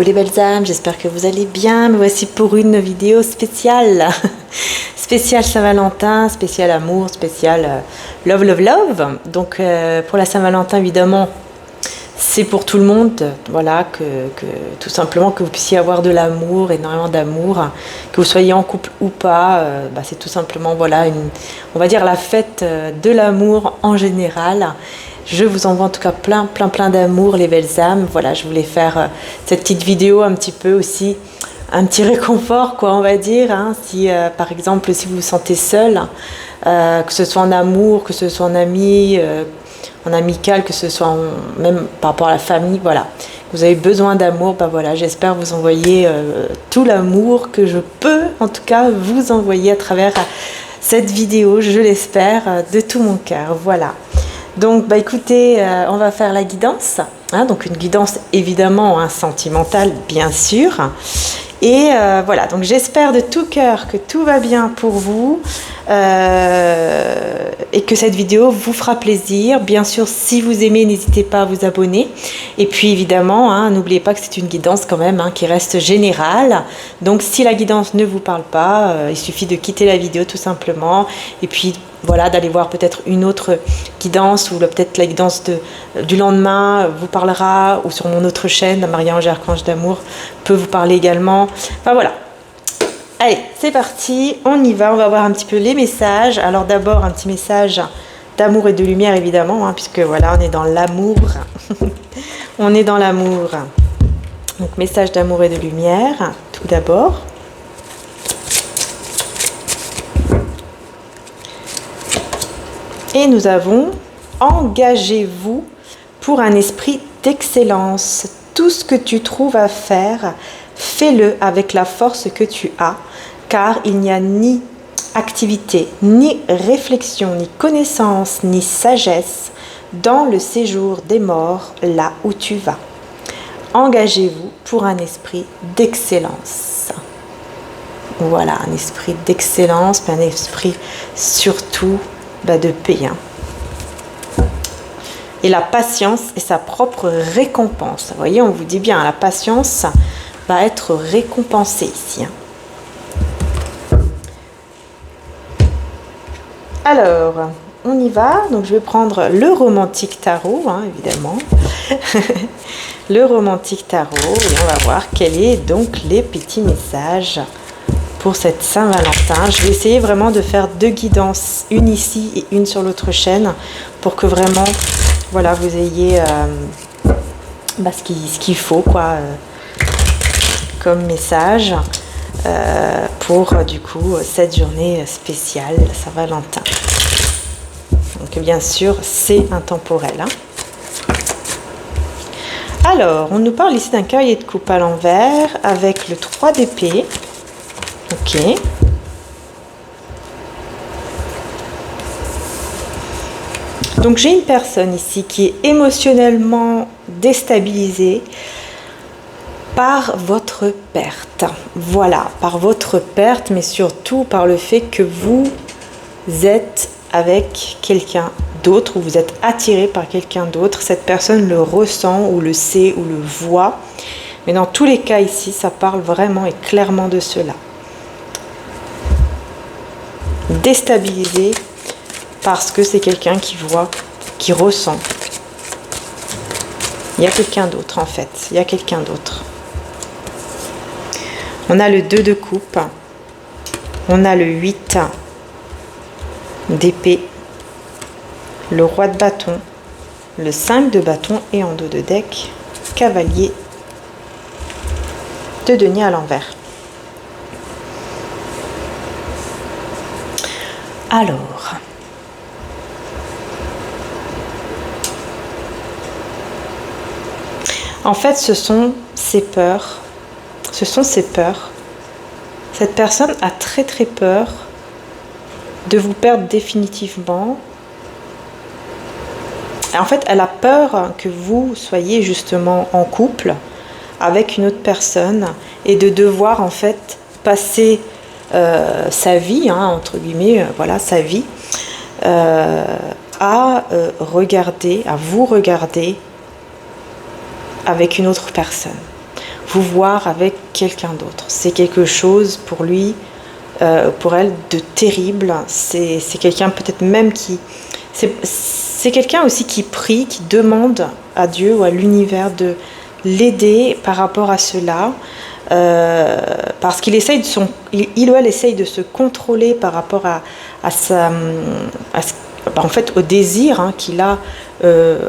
Coucou les belles âmes, j'espère que vous allez bien. Me voici pour une vidéo spéciale. Spéciale Saint-Valentin, spéciale amour, spéciale love, love, love. Donc pour la Saint-Valentin, évidemment, c'est pour tout le monde. Voilà, que tout simplement que vous puissiez avoir de l'amour, énormément d'amour. Que vous soyez en couple ou pas, c'est tout simplement, voilà, on va dire la fête de l'amour en général. Je vous envoie en tout cas plein d'amour les belles âmes. Voilà, je voulais faire cette petite vidéo un petit peu aussi, un petit réconfort quoi on va dire. Hein. Si par exemple si vous vous sentez seul, que ce soit en amour, que ce soit en ami, en amical, que ce soit même par rapport à la famille, voilà. Vous avez besoin d'amour, voilà, j'espère vous envoyer tout l'amour que je peux en tout cas vous envoyer à travers cette vidéo, je l'espère, de tout mon cœur. Voilà. Donc écoutez, on va faire la guidance, hein, donc une guidance évidemment sentimentale bien sûr. Et voilà, donc j'espère de tout cœur que tout va bien pour vous et que cette vidéo vous fera plaisir. Bien sûr, si vous aimez, n'hésitez pas à vous abonner. Et puis évidemment, n'oubliez pas que c'est une guidance quand même qui reste générale. Donc si la guidance ne vous parle pas, il suffit de quitter la vidéo tout simplement. Et puis voilà, d'aller voir peut-être une autre guidance ou peut-être la guidance du lendemain vous parlera, ou sur mon autre chaîne, Marie-Ange Archange d'Amour, peut vous parler également. Enfin voilà. Allez, c'est parti, on y va, on va voir un petit peu les messages. Alors d'abord un petit message d'amour et de lumière évidemment, puisque voilà, on est dans l'amour. On est dans l'amour. Donc message d'amour et de lumière, tout d'abord. Et nous avons « Engagez-vous pour un esprit d'excellence. Tout ce que tu trouves à faire, fais-le avec la force que tu as, car il n'y a ni activité, ni réflexion, ni connaissance, ni sagesse dans le séjour des morts, là où tu vas. Engagez-vous pour un esprit d'excellence. » Voilà, un esprit d'excellence, mais un esprit surtout de paix. Et la patience est sa propre récompense. Vous voyez, on vous dit bien, la patience va être récompensée ici. Alors, on y va. Donc, je vais prendre le romantique tarot, évidemment. Le romantique tarot. Et on va voir quels sont donc les petits messages pour cette Saint-Valentin. Je vais essayer vraiment de faire deux guidances, une ici et une sur l'autre chaîne, pour que vraiment, voilà, vous ayez ce qu'il faut, quoi, comme message pour, du coup, cette journée spéciale Saint-Valentin. Donc, bien sûr, c'est intemporel. Alors, on nous parle ici d'un cavalier de coupe à l'envers avec le 3 d'épée. Ok. Donc j'ai une personne ici qui est émotionnellement déstabilisée par votre perte. Voilà, par votre perte, mais surtout par le fait que vous êtes avec quelqu'un d'autre, ou vous êtes attiré par quelqu'un d'autre. Cette personne le ressent, ou le sait, ou le voit. Mais dans tous les cas ici, ça parle vraiment et clairement de cela. Déstabilisé parce que c'est quelqu'un qui voit, qui ressent. Il y a quelqu'un d'autre en fait, il y a quelqu'un d'autre. On a le 2 de coupe, on a le 8 d'épée, le roi de bâton, le 5 de bâton et en dos de deck, cavalier de denier à l'envers. Alors, en fait, ce sont ses peurs. Ce sont ses peurs. Cette personne a très peur de vous perdre définitivement. En fait, elle a peur que vous soyez justement en couple avec une autre personne et de devoir en fait passer sa vie, entre guillemets, voilà, sa vie, à vous regarder avec une autre personne. vous voir avec quelqu'un d'autre. C'est quelque chose pour lui, pour elle, de terrible. C'est quelqu'un peut-être même qui... C'est quelqu'un aussi qui prie, qui demande à Dieu ou à l'univers de l'aider par rapport à cela. Parce qu'il essaye de il ou elle essaye de se contrôler par rapport en fait, au désir hein, qu'il a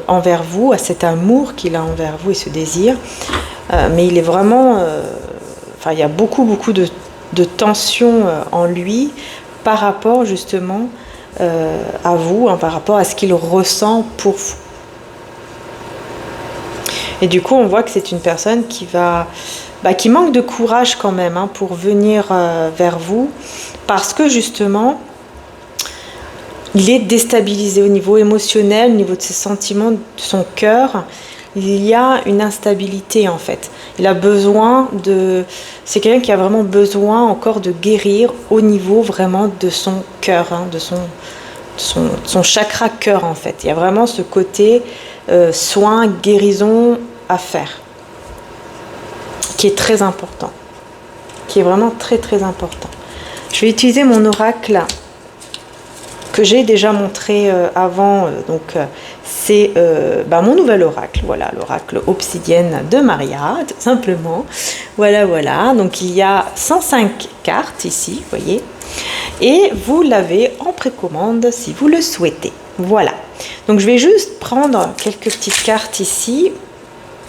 envers vous, à cet amour qu'il a envers vous et ce désir. Mais il est vraiment... il y a beaucoup de tension en lui par rapport justement à vous, hein, par rapport à ce qu'il ressent pour vous. Et du coup, on voit que c'est une personne qui manque de courage quand même hein, pour venir vers vous, parce que justement, il est déstabilisé au niveau émotionnel, au niveau de ses sentiments, de son cœur. Il y a une instabilité en fait. Il a besoin c'est quelqu'un qui a vraiment besoin encore de guérir au niveau vraiment de son cœur, hein, de son chakra cœur en fait. Il y a vraiment ce côté soin, guérison à faire, qui est très important, qui est vraiment très très important. Je vais utiliser mon oracle que j'ai déjà montré avant, c'est mon nouvel oracle, voilà, l'oracle obsidienne de Maria, tout simplement. Voilà, donc il y a 105 cartes ici, vous voyez, et vous l'avez en précommande si vous le souhaitez. Voilà, donc je vais juste prendre quelques petites cartes ici.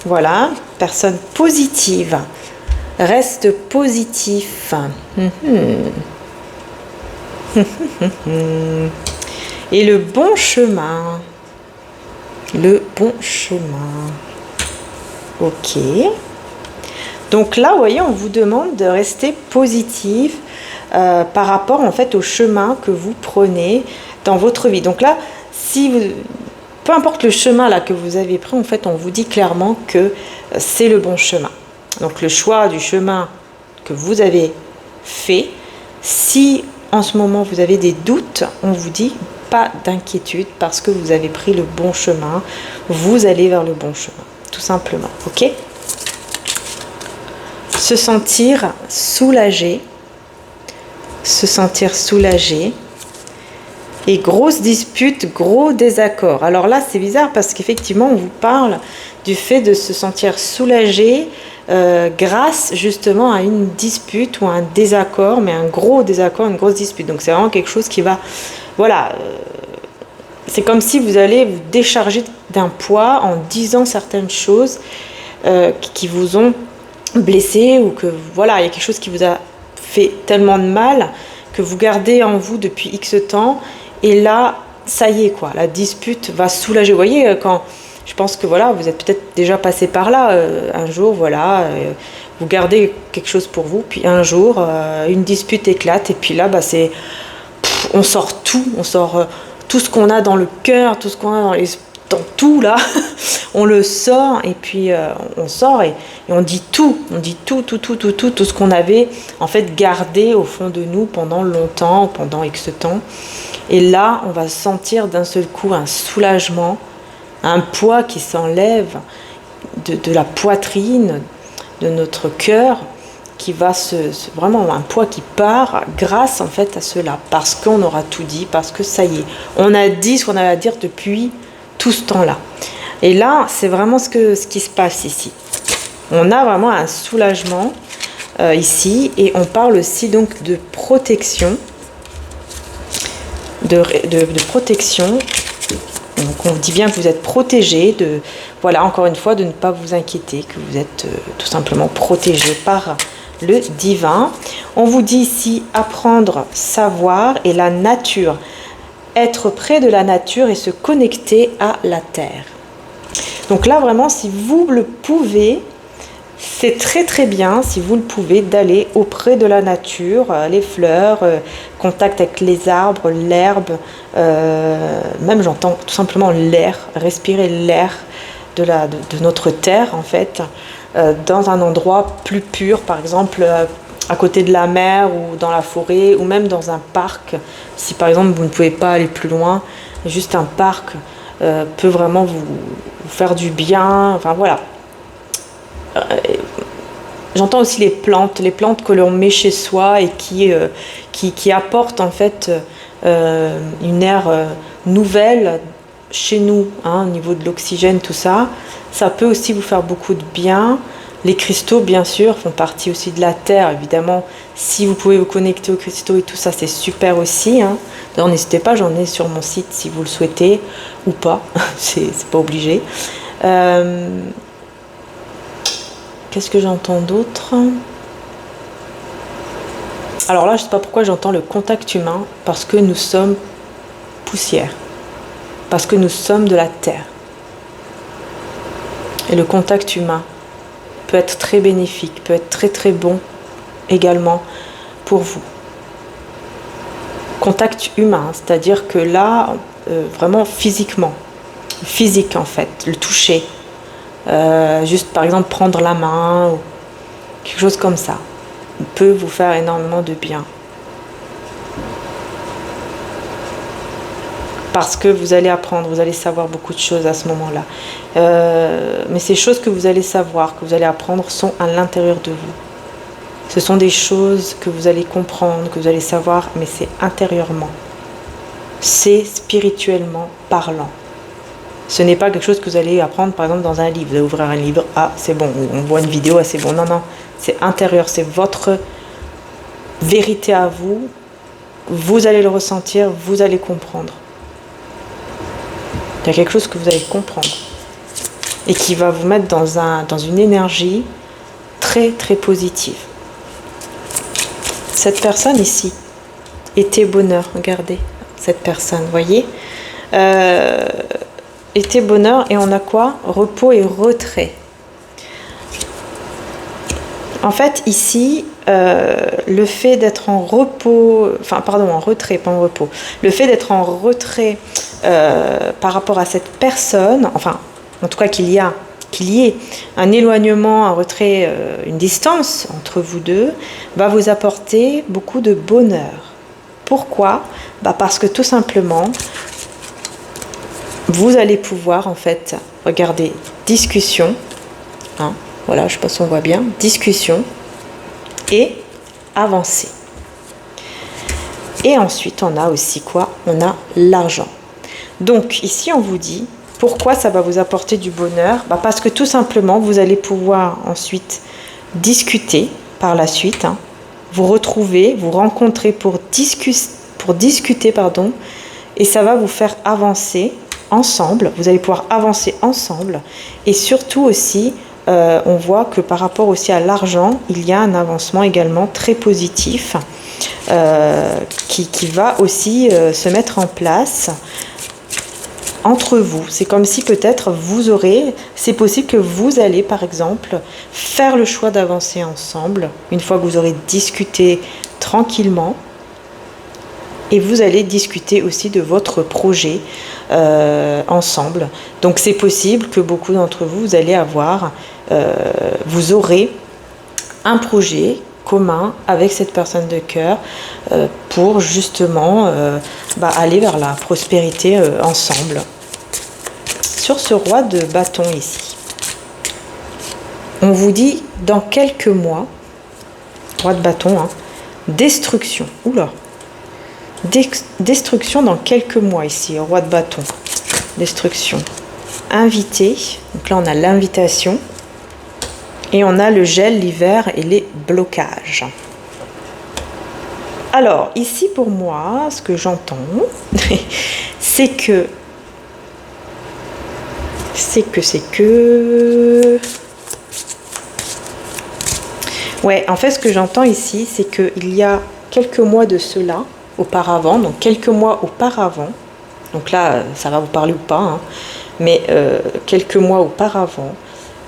Voilà, personne positive, reste positif. Et le bon chemin. Le bon chemin. Ok. Donc là, vous voyez, on vous demande de rester positif par rapport en fait au chemin que vous prenez dans votre vie. Donc là, peu importe le chemin là que vous avez pris, en fait, on vous dit clairement que c'est le bon chemin. Donc le choix du chemin que vous avez fait, si en ce moment vous avez des doutes, on vous dit pas d'inquiétude parce que vous avez pris le bon chemin, vous allez vers le bon chemin, tout simplement, ok? Se sentir soulagé, et grosse dispute, gros désaccord. Alors là, c'est bizarre parce qu'effectivement, on vous parle du fait de se sentir soulagé grâce justement à une dispute ou un désaccord, mais un gros désaccord, une grosse dispute. Donc c'est vraiment quelque chose qui va... Voilà, c'est comme si vous allez vous décharger d'un poids en disant certaines choses qui vous ont blessé, ou que voilà, il y a quelque chose qui vous a fait tellement de mal que vous gardez en vous depuis X temps, et là, ça y est quoi, la dispute va soulager. Vous voyez, quand je pense que voilà, vous êtes peut-être déjà passé par là, un jour, voilà, vous gardez quelque chose pour vous, puis un jour, une dispute éclate, et puis là, on sort tout, tout ce qu'on a dans le cœur, tout ce qu'on a dans tout là, on le sort, et puis on sort et on dit tout, tout ce qu'on avait en fait gardé au fond de nous pendant longtemps, pendant X temps. Et là, on va sentir d'un seul coup un soulagement, un poids qui s'enlève de la poitrine, de notre cœur, qui va vraiment un poids qui part grâce en fait à cela, parce qu'on aura tout dit, parce que ça y est, on a dit ce qu'on avait à dire depuis tout ce temps-là. Et là, c'est vraiment ce qui se passe ici. On a vraiment un soulagement ici, et on parle aussi donc de protection, de protection. Donc on vous dit bien que vous êtes protégé, voilà, encore une fois, de ne pas vous inquiéter, que vous êtes tout simplement protégé par le divin. On vous dit ici apprendre, savoir, et la nature, être près de la nature et se connecter à la terre. Donc là vraiment, si vous le pouvez, c'est très très bien, si vous le pouvez, d'aller auprès de la nature, les fleurs, contact avec les arbres, l'herbe, même j'entends tout simplement l'air, respirer l'air de notre terre en fait, dans un endroit plus pur, par exemple à côté de la mer ou dans la forêt, ou même dans un parc. Si par exemple vous ne pouvez pas aller plus loin, juste un parc peut vraiment vous faire du bien, enfin voilà. J'entends aussi les plantes que l'on met chez soi et qui apportent en fait une air nouvelle chez nous, hein, au niveau de l'oxygène, tout ça. Ça peut aussi vous faire beaucoup de bien. Les cristaux, bien sûr, font partie aussi de la terre, évidemment. Si vous pouvez vous connecter aux cristaux et tout ça, c'est super aussi, hein. D'ailleurs, n'hésitez pas, j'en ai sur mon site si vous le souhaitez, ou pas, c'est pas obligé. Qu'est-ce que j'entends d'autre? Alors là, je ne sais pas pourquoi j'entends le contact humain, parce que nous sommes poussière, parce que nous sommes de la terre. Et le contact humain peut être très bénéfique, peut être très très bon également pour vous. Contact humain, c'est-à-dire que là, vraiment physiquement, physique en fait, le toucher. Juste par exemple prendre la main ou quelque chose comme ça peut vous faire énormément de bien, parce que vous allez apprendre, vous allez savoir beaucoup de choses à ce moment-là, mais ces choses que vous allez savoir, que vous allez apprendre sont à l'intérieur de vous. Ce sont des choses que vous allez comprendre, que vous allez savoir, mais c'est intérieurement, c'est spirituellement parlant. Ce n'est pas quelque chose que vous allez apprendre par exemple dans un livre. Vous allez ouvrir un livre, ah c'est bon, on voit une vidéo, ah c'est bon. Non, non, c'est intérieur, c'est votre vérité à vous. Vous allez le ressentir, vous allez comprendre. Il y a quelque chose que vous allez comprendre et qui va vous mettre dans une énergie très très positive. Cette personne ici était bonheur, regardez, cette personne, voyez, était bonheur, et on a quoi? Repos et retrait. En fait, ici, le fait d'être en repos, enfin, pardon, en retrait, pas en repos, le fait d'être en retrait par rapport à cette personne, enfin, en tout cas qu'il y ait un éloignement, un retrait, une distance entre vous deux, va vous apporter beaucoup de bonheur. Pourquoi? Parce que tout simplement, vous allez pouvoir, en fait, regarder, discussion, hein, voilà, je ne sais pas si on voit bien, discussion, et avancer. Et ensuite, on a aussi quoi? On a l'argent. Donc, ici, on vous dit, pourquoi ça va vous apporter du bonheur? Parce que tout simplement, vous allez pouvoir ensuite discuter par la suite, hein, vous retrouver, vous rencontrer pour discuter, pardon, et ça va vous faire avancer ensemble, vous allez pouvoir avancer ensemble, et surtout aussi, on voit que par rapport aussi à l'argent, il y a un avancement également très positif qui va aussi se mettre en place entre vous. C'est comme si peut-être c'est possible que vous allez par exemple faire le choix d'avancer ensemble, une fois que vous aurez discuté tranquillement, et vous allez discuter aussi de votre projet ensemble. Donc c'est possible que beaucoup d'entre vous, vous aurez un projet commun avec cette personne de cœur pour justement aller vers la prospérité ensemble. Sur ce roi de bâton ici, on vous dit dans quelques mois, roi de bâton, hein, destruction. Oula! Destruction dans quelques mois ici, roi de bâton. Destruction. Invité. Donc là, on a l'invitation. Et on a le gel, l'hiver et les blocages. Alors, ici pour moi, ce que j'entends, c'est que... Ouais, en fait, ce que j'entends ici, c'est qu'il y a quelques mois de cela, auparavant, donc quelques mois auparavant, donc là ça va vous parler ou pas, hein, mais quelques mois auparavant,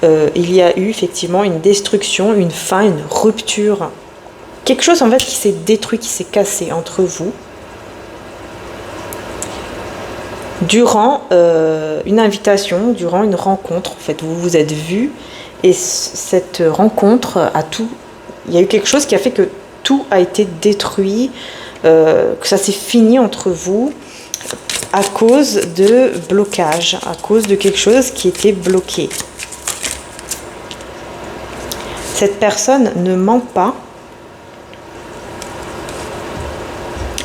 il y a eu effectivement une destruction, une fin, une rupture, quelque chose en fait qui s'est détruit, qui s'est cassé entre vous, durant une invitation, durant une rencontre. En fait, vous vous êtes vus, et cette rencontre il y a eu quelque chose qui a fait que tout a été détruit, que ça s'est fini entre vous à cause de blocage, à cause de quelque chose qui était bloqué. Cette personne ne ment pas.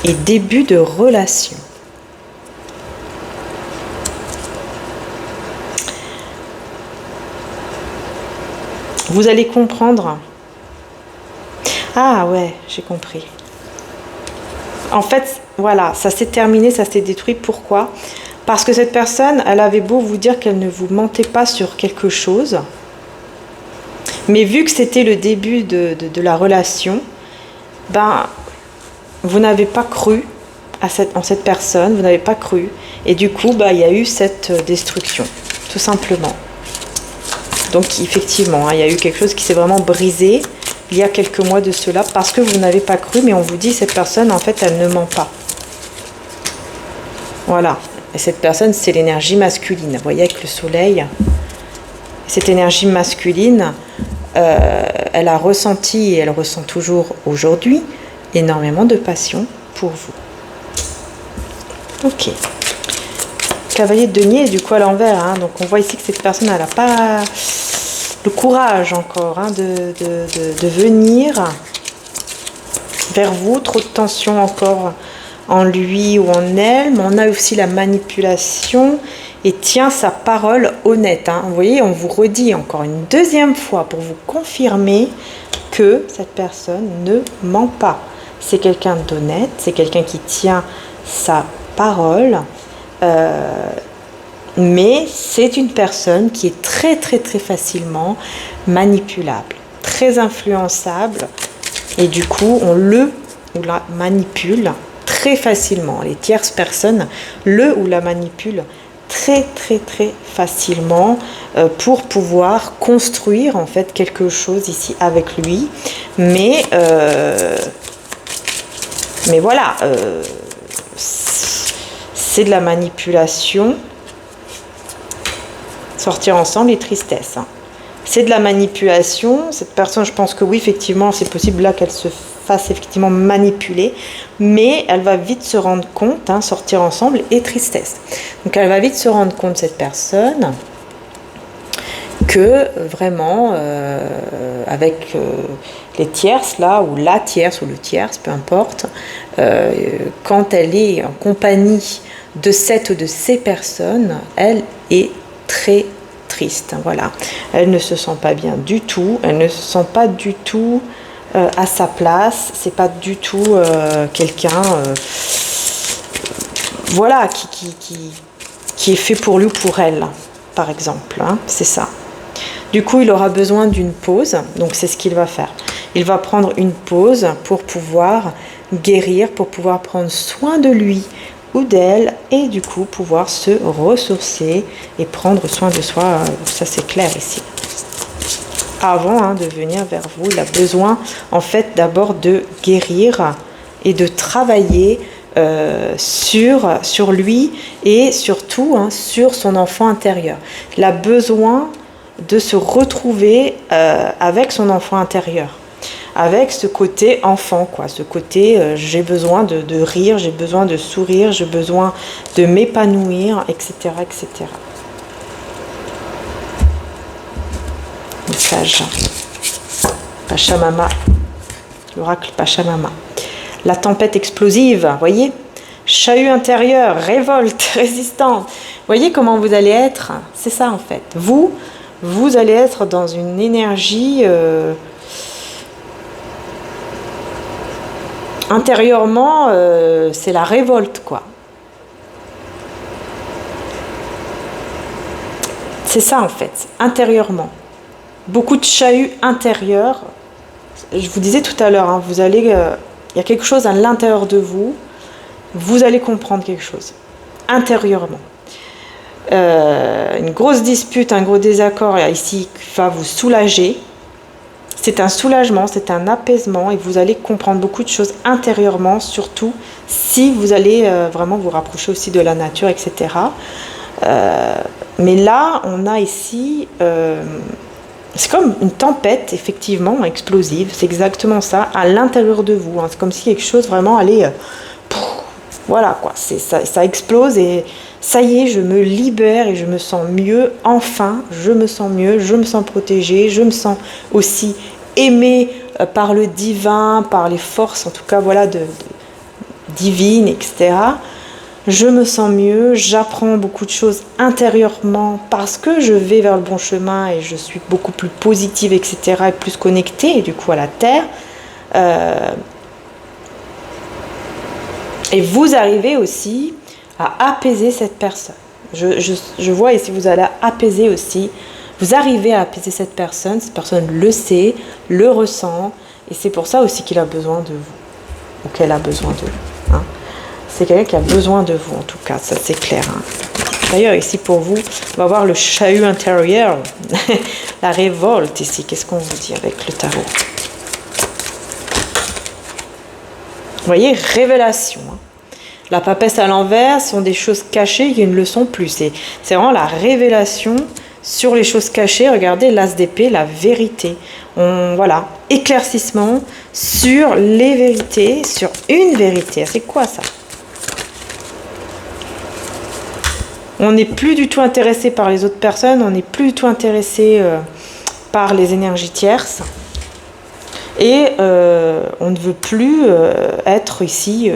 Et début de relation. Vous allez comprendre. Ah ouais, j'ai compris. En fait, voilà, ça s'est terminé, ça s'est détruit. Pourquoi? Parce que cette personne, elle avait beau vous dire qu'elle ne vous mentait pas sur quelque chose, mais vu que c'était le début de la relation, ben, vous n'avez pas cru en cette personne, vous n'avez pas cru, et du coup, ben, il y a eu cette destruction, tout simplement. Donc, effectivement, hein, il y a eu quelque chose qui s'est vraiment brisé il y a quelques mois de cela, parce que vous n'avez pas cru, mais on vous dit, cette personne, en fait, elle ne ment pas. Voilà. Et cette personne, c'est l'énergie masculine. Vous voyez, avec le soleil, cette énergie masculine, elle a ressenti, et elle ressent toujours aujourd'hui, énormément de passion pour vous. Ok. Cavalier de denier, du coup, à l'envers. Hein. Donc, on voit ici que cette personne, elle n'a pas le courage encore hein, de venir vers vous. Trop de tension encore en lui ou en elle, mais on a aussi la manipulation et tient sa parole honnête. Hein. Vous voyez, on vous redit encore une deuxième fois pour vous confirmer que cette personne ne ment pas. C'est quelqu'un d'honnête, c'est quelqu'un qui tient sa parole, mais c'est une personne qui est très très très facilement manipulable, très influençable, et du coup on le ou la manipule très facilement. Les tierces personnes le ou la manipulent très très très facilement pour pouvoir construire en fait quelque chose ici avec lui, mais voilà, c'est de la manipulation. Sortir ensemble et tristesse. Hein. C'est de la manipulation. Cette personne, je pense que oui, effectivement, c'est possible là qu'elle se fasse effectivement manipuler, mais elle va vite se rendre compte, hein, sortir ensemble et tristesse. Donc elle va vite se rendre compte, cette personne, que vraiment, avec les tierces, là, ou la tierce, ou le tierce, peu importe, quand elle est en compagnie de cette ou de ces personnes, elle est très triste, voilà. Elle ne se sent pas bien du tout, elle ne se sent pas du tout à sa place, c'est pas du tout quelqu'un voilà, qui est fait pour lui ou pour elle, par exemple, hein, c'est ça. Du coup, il aura besoin d'une pause, donc c'est ce qu'il va faire. Il va prendre une pause pour pouvoir guérir, pour pouvoir prendre soin de lui ou d'elle, et du coup pouvoir se ressourcer et prendre soin de soi, ça c'est clair ici. Avant hein, de venir vers vous, il a besoin en fait d'abord de guérir et de travailler sur lui et surtout hein, sur son enfant intérieur. Il a besoin de se retrouver avec son enfant intérieur, avec ce côté enfant, quoi, ce côté j'ai besoin de rire, j'ai besoin de sourire, j'ai besoin de m'épanouir, etc., etc. Message Pachamama, l'oracle Pachamama. La tempête explosive, voyez, chahut intérieur, révolte, résistante. Voyez comment vous allez être, c'est ça en fait. Vous allez être dans une énergie intérieurement, c'est la révolte, quoi. C'est ça, en fait, intérieurement. Beaucoup de chahut intérieur. Je vous disais tout à l'heure, hein, vous allez, il y a quelque chose à l'intérieur de vous. Vous allez comprendre quelque chose, intérieurement. Une grosse dispute, un gros désaccord ici va vous soulager. C'est un soulagement, c'est un apaisement et vous allez comprendre beaucoup de choses intérieurement, surtout si vous allez vraiment vous rapprocher aussi de la nature, etc. Mais là, on a ici, c'est comme une tempête, effectivement, explosive, c'est exactement ça, à l'intérieur de vous. Hein. C'est comme si quelque chose vraiment allait, voilà quoi, ça explose et ça y est, je me libère et je me sens mieux, enfin, je me sens mieux, je me sens protégée, je me sens aussi aimé par le divin, par les forces, en tout cas, voilà, divines, etc. Je me sens mieux, j'apprends beaucoup de choses intérieurement parce que je vais vers le bon chemin et je suis beaucoup plus positive, etc. et plus connectée, du coup, à la Terre. Et vous arrivez aussi à apaiser cette personne. Je vois ici, vous allez apaiser aussi. Vous arrivez à apaiser cette personne le sait, le ressent, et c'est pour ça aussi qu'il a besoin de vous, ou qu'elle a besoin de vous. Hein. C'est quelqu'un qui a besoin de vous, en tout cas, ça c'est clair. Hein. D'ailleurs, ici pour vous, on va voir le chahut intérieur, la révolte ici. Qu'est-ce qu'on vous dit avec le tarot? Vous voyez, révélation. Hein. La papesse à l'envers sont des choses cachées qui ne le sont plus. C'est vraiment la révélation sur les choses cachées. Regardez, l'as d'épée, la vérité. Voilà, éclaircissement sur les vérités, sur une vérité. C'est quoi ça? On n'est plus du tout intéressé par les autres personnes, on n'est plus du tout intéressé par les énergies tierces. Et on ne veut plus être ici...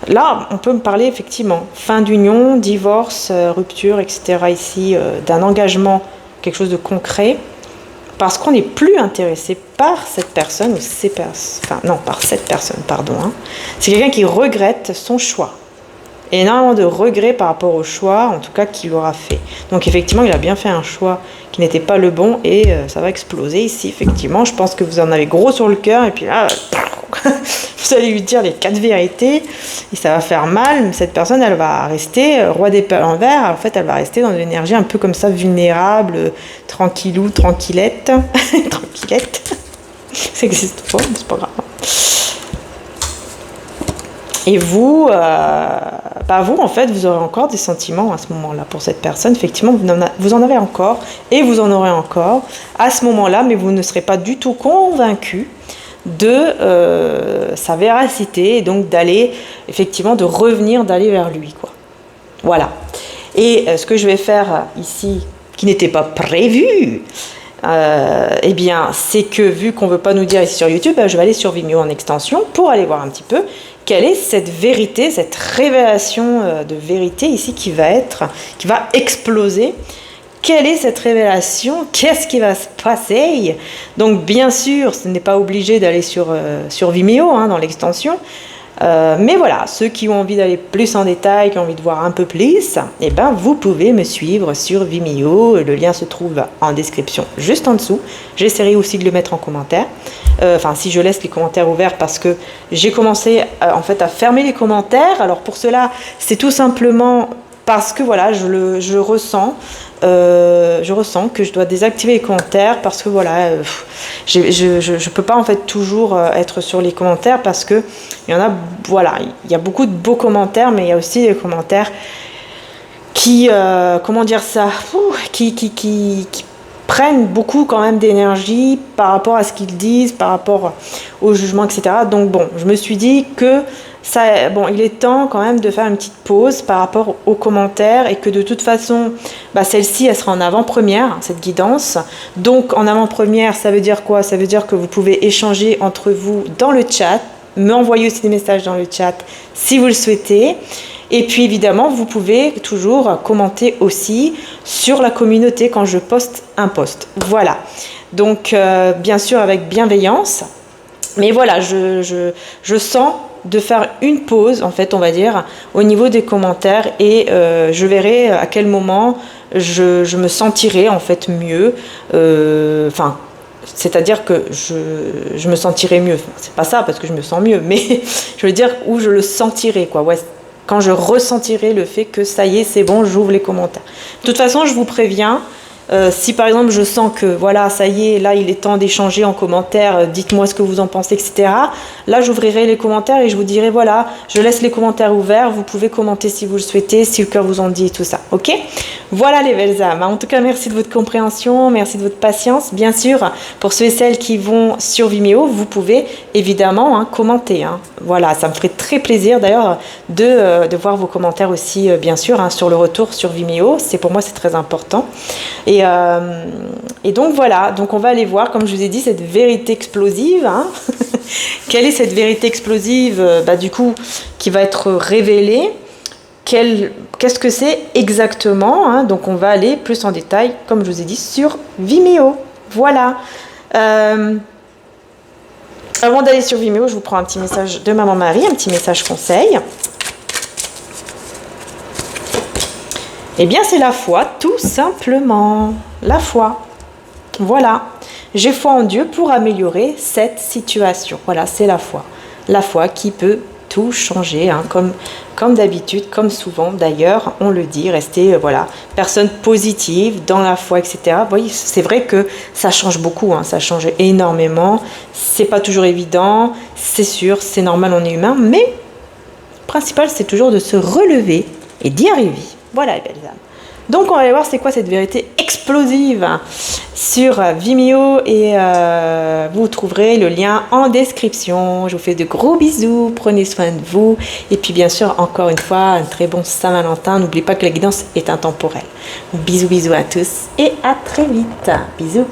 là, on peut me parler effectivement, fin d'union, divorce, rupture, etc. ici, d'un engagement, quelque chose de concret, parce qu'on n'est plus intéressé par cette personne, ou ces personnes, enfin non, par cette personne, pardon. Hein. C'est quelqu'un qui regrette son choix. Énormément de regrets par rapport au choix, en tout cas, qu'il aura fait. Donc effectivement, il a bien fait un choix qui n'était pas le bon, et ça va exploser ici, effectivement. Je pense que vous en avez gros sur le cœur, et puis là... vous allez lui dire les 4 vérités et ça va faire mal, mais cette personne elle va rester roi d'épée à l'envers, en fait elle va rester dans une énergie un peu comme ça, vulnérable, tranquillou, tranquillette tranquillette, ça existe pas, mais c'est pas grave. Et vous, vous en fait vous aurez encore des sentiments à ce moment-là pour cette personne, effectivement vous en avez encore et vous en aurez encore à ce moment-là, mais vous ne serez pas du tout convaincu de sa véracité, et donc d'aller, effectivement, de revenir, d'aller vers lui, quoi. Voilà. Et ce que je vais faire ici, qui n'était pas prévu, eh bien, c'est que, vu qu'on ne veut pas nous dire ici sur YouTube, je vais aller sur Vimeo en extension pour aller voir un petit peu quelle est cette vérité, cette révélation de vérité ici qui va exploser. Quelle est cette révélation? Qu'est-ce qui va se passer? Donc bien sûr, ce n'est pas obligé d'aller sur Vimeo, hein, dans l'extension. Mais voilà, ceux qui ont envie d'aller plus en détail, qui ont envie de voir un peu plus, eh ben, vous pouvez me suivre sur Vimeo. Le lien se trouve en description juste en dessous. J'essaierai aussi de le mettre en commentaire. Enfin, si je laisse les commentaires ouverts, parce que j'ai commencé en fait à fermer les commentaires. Alors pour cela, c'est tout simplement... parce que voilà, je ressens que je dois désactiver les commentaires, parce que voilà, je peux pas en fait toujours être sur les commentaires, parce que il y en a, voilà, il y a beaucoup de beaux commentaires, mais il y a aussi des commentaires qui, comment dire ça, qui prennent beaucoup quand même d'énergie par rapport à ce qu'ils disent, par rapport au jugement, etc. Donc bon, je me suis dit que ça, bon, il est temps quand même de faire une petite pause par rapport aux commentaires, et que de toute façon, celle-ci, elle sera en avant-première, cette guidance. Donc en avant-première, ça veut dire quoi? Ça veut dire que vous pouvez échanger entre vous dans le chat, m'envoyer aussi des messages dans le chat si vous le souhaitez. Et puis évidemment, vous pouvez toujours commenter aussi sur la communauté quand je poste un post. Voilà. Donc bien sûr avec bienveillance. Mais voilà, je sens de faire une pause, en fait, on va dire, au niveau des commentaires, et je verrai à quel moment je me sentirai en fait mieux. Enfin, c'est-à-dire que je me sentirai mieux. C'est pas ça parce que je me sens mieux, mais je veux dire où je le sentirai, quoi. Ouais, quand je ressentirai le fait que ça y est, c'est bon, j'ouvre les commentaires. De toute façon, je vous préviens. Si par exemple je sens que voilà, ça y est, là il est temps d'échanger en commentaire, dites-moi ce que vous en pensez, etc. Là j'ouvrirai les commentaires et je vous dirai voilà, je laisse les commentaires ouverts, vous pouvez commenter si vous le souhaitez, si le cœur vous en dit, tout ça, ok? Voilà les belles âmes. En tout cas, merci de votre compréhension, merci de votre patience. Bien sûr, pour ceux et celles qui vont sur Vimeo, vous pouvez évidemment commenter. Voilà, ça me ferait très plaisir d'ailleurs de voir vos commentaires aussi, bien sûr, sur le retour sur Vimeo. Pour moi, c'est très important. Et donc voilà, donc on va aller voir, comme je vous ai dit, cette vérité explosive. Quelle est cette vérité explosive, du coup, qui va être révélée? Qu'est-ce que c'est exactement, donc on va aller plus en détail, comme je vous ai dit, sur Vimeo. Voilà. Avant d'aller sur Vimeo, je vous prends un petit message de Maman Marie, un petit message conseil. Eh bien, c'est la foi, tout simplement. La foi. Voilà. J'ai foi en Dieu pour améliorer cette situation. Voilà, c'est la foi. La foi qui peut tout changer, comme d'habitude, comme souvent d'ailleurs, on le dit, rester personne positive dans la foi, etc. Vous voyez, c'est vrai que ça change beaucoup, ça change énormément. C'est pas toujours évident, c'est sûr, c'est normal, on est humain, mais le principal, c'est toujours de se relever et d'y arriver. Voilà les belles âmes. Donc on va aller voir c'est quoi cette vérité explosive sur Vimeo et vous trouverez le lien en description. Je vous fais de gros bisous, prenez soin de vous et puis bien sûr encore une fois un très bon Saint-Valentin. N'oubliez pas que la guidance est intemporelle. Bisous bisous à tous et à très vite. Bisous.